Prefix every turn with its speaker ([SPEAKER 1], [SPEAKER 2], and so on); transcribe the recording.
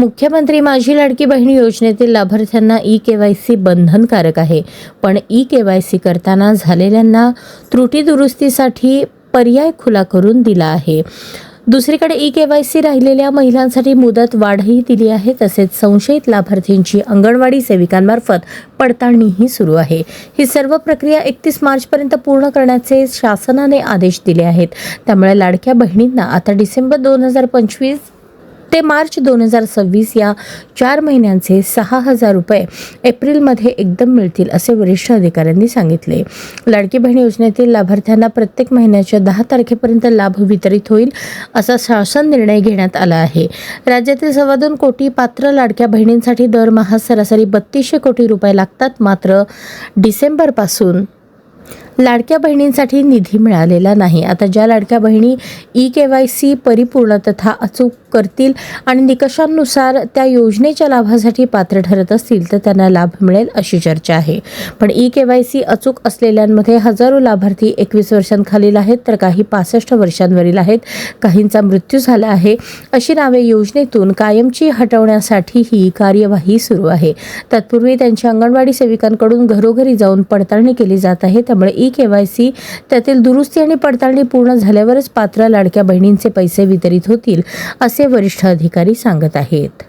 [SPEAKER 1] मुख्यमंत्री माझी लाडकी बहीण योजनेतील लाभार्थ्यांना ई-केवायसी बंधनकारक आहे, पण ई-केवायसी करताना झालेल्यांना त्रुटी दुरुस्तीसाठी पर्याय खुला करून दिला आहे. दुसरीकडे ई-केवायसी राहिलेल्या महिलांसाठी मुदत वाढही दिली आहे. तसेच संशयित लाभार्थींची अंगणवाडी सेविकांमार्फत पडताळणीही सुरू आहे. ही सर्व प्रक्रिया 31 मार्चपर्यंत पूर्ण करण्याचे शासनाने आदेश दिले आहेत. त्यामुळे लाडक्या बहिणींना आता डिसेंबर 2025 ते मार्च 2026 या 4 महिन्यांचे 6,000 रुपये एप्रिलमध्ये एकदम मिळतील, असे वरिष्ठ अधिकाऱ्यांनी सांगितले. लाडकी बहीण योजनेतील लाभार्थ्यांना प्रत्येक महिन्याच्या 10 तारखेपर्यंत लाभ वितरित होईल, असा शासन निर्णय घेण्यात आला आहे. राज्यातील 2.25 कोटी पात्र लाडक्या बहिणींसाठी दरमहा सरासरी 3200 कोटी रुपये लागतात. मात्र डिसेंबरपासून लाडक्या बहिणींसाठी निधी मिळालेला नाही. आता ज्या लाडक्या बहिणी ई-केवायसी परिपूर्ण तथा अचूक करतील आणि निकषांनुसार त्या योजनेच्या लाभासाठी पात्र ठरत असतील तर त्यांना लाभ मिळेल, अशी चर्चा आहे. पण ई-केवायसी अचूक असलेल्यांमध्ये हजारो लाभार्थी 21 वर्षांखालील आहेत, तर काही 65 वर्षांवरील आहेत. काहींचा मृत्यू झाला आहे. अशी नावे योजनेतून कायमची हटवण्यासाठी ही कार्यवाही सुरू आहे. तत्पूर्वी त्यांच्या अंगणवाडी सेविकांकडून घरोघरी जाऊन पडताळणी केली जात आहे. त्यामुळे ई-केवायसी त्यातील दुरुस्ती आणि पडताळणी पूर्ण झाल्यावरच पात्र लाडक्या बहिणींचे पैसे वितरित होतील, असे वरिष्ठ अधिकारी सांगत आहेत.